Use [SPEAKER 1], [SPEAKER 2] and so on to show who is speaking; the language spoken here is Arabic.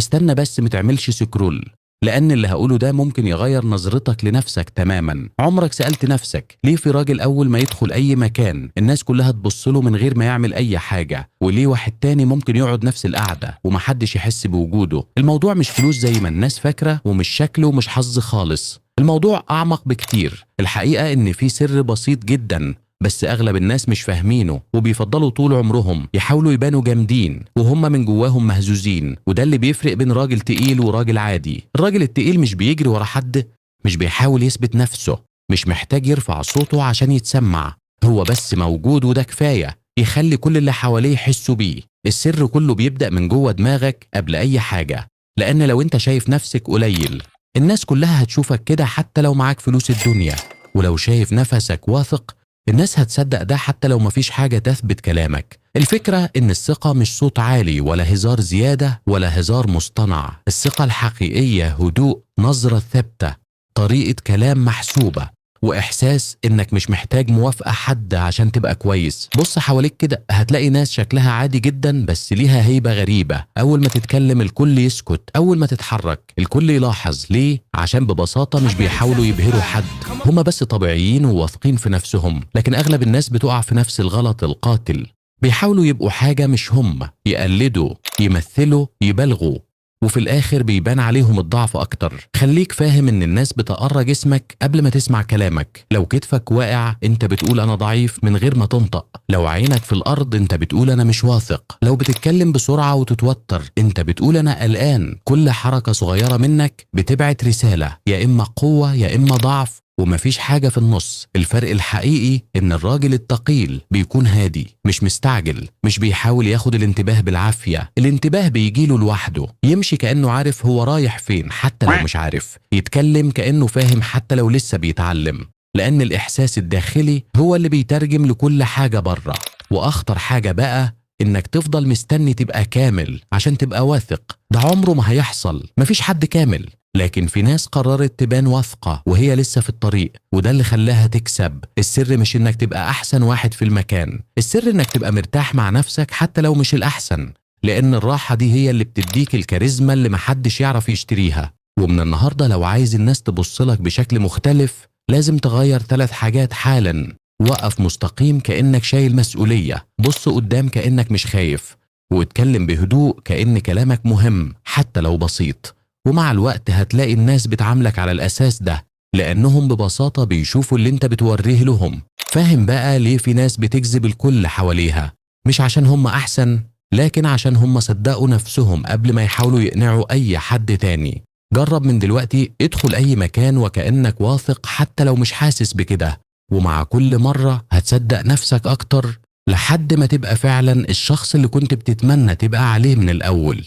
[SPEAKER 1] استنى بس متعملش سكرول، لأن اللي هقوله ده ممكن يغير نظرتك لنفسك تماما. عمرك سألت نفسك ليه في راجل أول ما يدخل أي مكان الناس كلها تبصله من غير ما يعمل أي حاجة، وليه واحد تاني ممكن يقعد نفس القعدة ومحدش يحس بوجوده؟ الموضوع مش فلوس زي ما الناس فاكرة، ومش شكل ومش حظ خالص. الموضوع أعمق بكتير. الحقيقة إن في سر بسيط جدا بس أغلب الناس مش فاهمينه، وبيفضلوا طول عمرهم يحاولوا يبانوا جامدين وهم من جواهم مهزوزين. وده اللي بيفرق بين راجل تقيل وراجل عادي. الراجل التقيل مش بيجري ورا حد، مش بيحاول يثبت نفسه، مش محتاج يرفع صوته عشان يتسمع. هو بس موجود وده كفاية يخلي كل اللي حواليه يحسوا بيه. السر كله بيبدأ من جوه دماغك قبل أي حاجة، لأن لو أنت شايف نفسك قليل الناس كلها هتشوفك كده حتى لو معاك فلوس الدنيا. ولو شايف نفسك واثق الناس هتصدق ده حتى لو مفيش حاجة تثبت كلامك. الفكرة إن الثقة مش صوت عالي ولا هزار زيادة ولا هزار مصطنع. الثقة الحقيقية هدوء، نظرة ثابتة، طريقة كلام محسوبة، وإحساس إنك مش محتاج موافقة حد عشان تبقى كويس. بص حواليك كده هتلاقي ناس شكلها عادي جدا بس ليها هيبة غريبة. أول ما تتكلم الكل يسكت، أول ما تتحرك الكل يلاحظ. ليه؟ عشان ببساطة مش بيحاولوا يبهروا حد، هما بس طبيعيين وواثقين في نفسهم. لكن أغلب الناس بتقع في نفس الغلط القاتل، بيحاولوا يبقوا حاجة مش هم، يقلدوا، يمثلوا، يبالغوا، وفي الآخر بيبان عليهم الضعف أكتر. خليك فاهم إن الناس بتقرّ جسمك قبل ما تسمع كلامك. لو كتفك واقع أنت بتقول أنا ضعيف من غير ما تنطق. لو عينك في الأرض أنت بتقول أنا مش واثق. لو بتتكلم بسرعة وتتوتر أنت بتقول أنا قلقان. كل حركة صغيرة منك بتبعت رسالة، يا إما قوة يا إما ضعف، ومفيش حاجة في النص. الفرق الحقيقي إن الراجل التقيل بيكون هادي، مش مستعجل، مش بيحاول ياخد الانتباه بالعافية. الانتباه بيجيله لوحده. يمشي كأنه عارف هو رايح فين حتى لو مش عارف، يتكلم كأنه فاهم حتى لو لسه بيتعلم، لأن الإحساس الداخلي هو اللي بيترجم لكل حاجة بره. وأخطر حاجة بقى إنك تفضل مستني تبقى كامل عشان تبقى واثق. ده عمره ما هيحصل، مفيش حد كامل. لكن في ناس قررت تبان واثقة وهي لسه في الطريق، وده اللي خلاها تكسب. السر مش إنك تبقى أحسن واحد في المكان، السر إنك تبقى مرتاح مع نفسك حتى لو مش الأحسن، لأن الراحة دي هي اللي بتديك الكاريزما اللي محدش يعرف يشتريها. ومن النهاردة لو عايز الناس تبصلك بشكل مختلف لازم تغير 3 حاجات حالا. وقف مستقيم كأنك شايل مسؤولية، بص قدام كأنك مش خايف، واتكلم بهدوء كأن كلامك مهم حتى لو بسيط. ومع الوقت هتلاقي الناس بتعاملك على الأساس ده، لأنهم ببساطة بيشوفوا اللي انت بتوريه لهم. فاهم بقى ليه في ناس بتجذب الكل حواليها؟ مش عشان هم أحسن، لكن عشان هم صدقوا نفسهم قبل ما يحاولوا يقنعوا أي حد تاني. جرب من دلوقتي ادخل أي مكان وكأنك واثق حتى لو مش حاسس بكده، ومع كل مرة هتصدق نفسك أكتر لحد ما تبقى فعلا الشخص اللي كنت بتتمنى تبقى عليه من الأول.